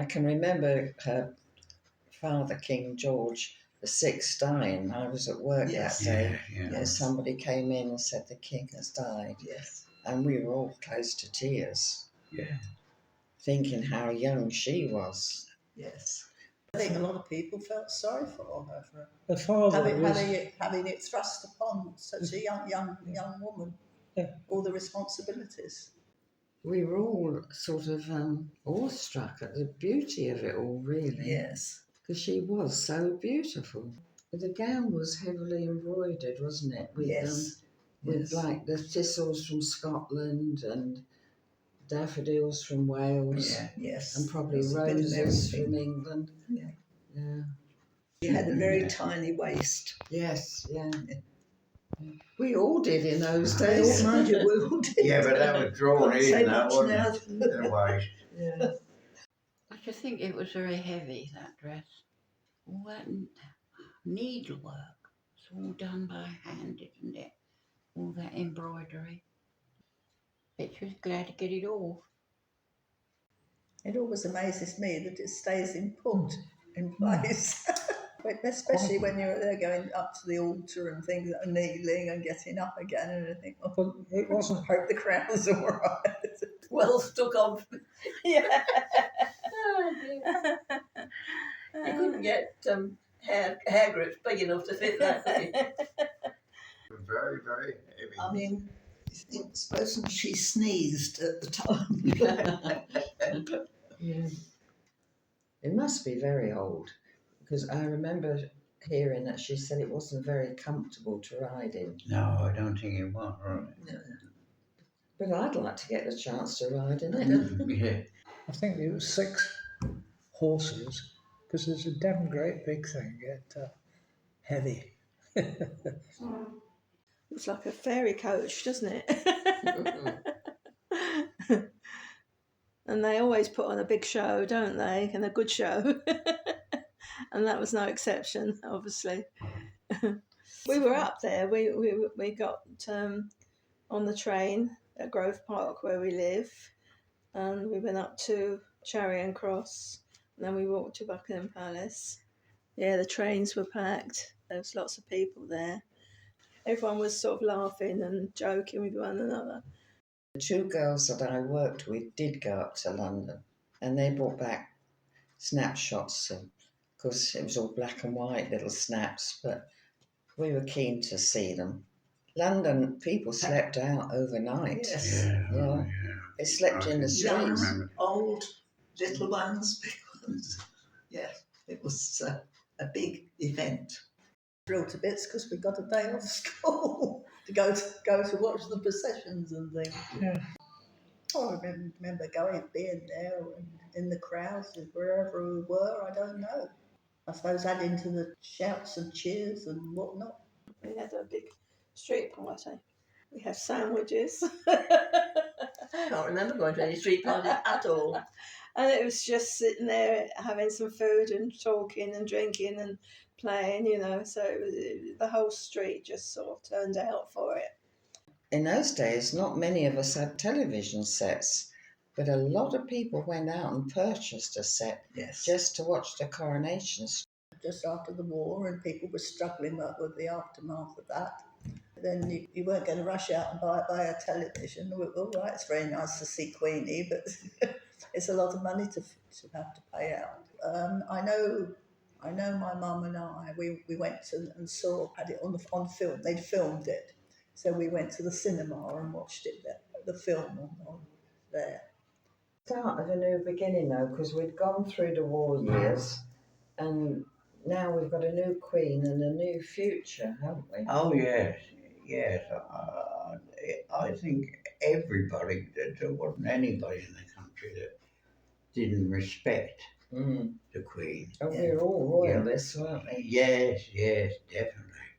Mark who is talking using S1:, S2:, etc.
S1: I can remember her father, King George VI, dying. I was at work that day. Somebody came in and said the king has died.
S2: Yes.
S1: And we were all close to tears.
S2: Yeah.
S1: Thinking how young she was.
S2: Yes. I think a lot of people felt sorry for her for
S3: the father
S2: having it thrust upon such a young woman.
S3: Yeah.
S2: All the responsibilities.
S1: We were all sort of awestruck at the beauty of it all, really.
S2: Yes.
S1: Because she was so beautiful. The gown was heavily embroidered, wasn't it? With,
S2: Yes.
S1: With like the thistles from Scotland and daffodils from Wales.
S2: Yeah, yes.
S1: And probably roses from England.
S2: Yeah.
S1: Yeah.
S2: She had a very tiny waist.
S1: Yes, yeah. We all did in those days.
S2: Mind you, we all did.
S4: Yeah, but that was drawn in, that wasn't
S2: now.
S4: it? In a way.
S2: Yeah.
S5: I just think it was very heavy, that dress. All that needlework. It's all done by hand, isn't it? All that embroidery. Bet she was glad to get it off.
S2: It always amazes me that it stays in place. Especially when you're there going up to the altar and things, and kneeling and getting up again, and I think,
S3: Well, it wasn't.
S2: I hope the crown's all right.
S6: Well stuck on.
S2: Yeah.
S6: Oh, dear. You couldn't get hair grips big enough to fit that, could you?
S4: Very, very heavy.
S2: I mean, supposing she sneezed at the time.
S1: Yeah. It must be very old, because I remember hearing that she said it wasn't very comfortable to ride in.
S4: No, I don't think it was, right.
S2: No.
S1: But I'd like to get the chance to ride in it.
S4: Yeah.
S3: I think it was 6 horses, because it's a damn great big thing. Heavy.
S7: Looks like a fairy coach, doesn't it? And they always put on a big show, don't they? And a good show. And that was no exception, obviously. We were up there. We got on the train at Grove Park where we live, and we went up to Charing Cross, and then we walked to Buckingham Palace. Yeah, the trains were packed. There was lots of people there. Everyone was sort of laughing and joking with one another.
S1: The 2 girls that I worked with did go up to London, and they brought back snapshots, because it was all black and white little snaps, but we were keen to see them. London, people slept out overnight.
S2: Yes.
S1: Yeah. They slept in the streets.
S2: Young, old, little ones. Yes, it was a big event. Thrilled to bits because we got a day off school to go to watch the processions and things.
S3: Yeah.
S2: Oh, I remember being there in the crowds, wherever we were. I don't know. I suppose adding to the shouts and cheers and whatnot.
S7: We had a big street party. We had sandwiches.
S6: I can't remember going to any street parties at all.
S7: And it was just sitting there having some food and talking and drinking and playing, so the whole street just sort of turned out for it.
S1: In those days, not many of us had television sets, but a lot of people went out and purchased a set just to watch the coronations.
S2: Just after the war, and people were struggling with the aftermath of that. Then you weren't going to rush out and buy a television. All right, it's very nice to see Queenie, but it's a lot of money to have to pay out. I know my mum and I, we went and had it on film. They'd filmed it. So we went to the cinema and watched it there, the film on there.
S1: Start of a new beginning though, because we'd gone through the war years, and now we've got a new queen and a new future, haven't we?
S4: Oh, yes. I think everybody, there wasn't anybody in the country that didn't respect the Queen.
S1: Oh, we were all royalists, weren't we?
S4: Yes, definitely.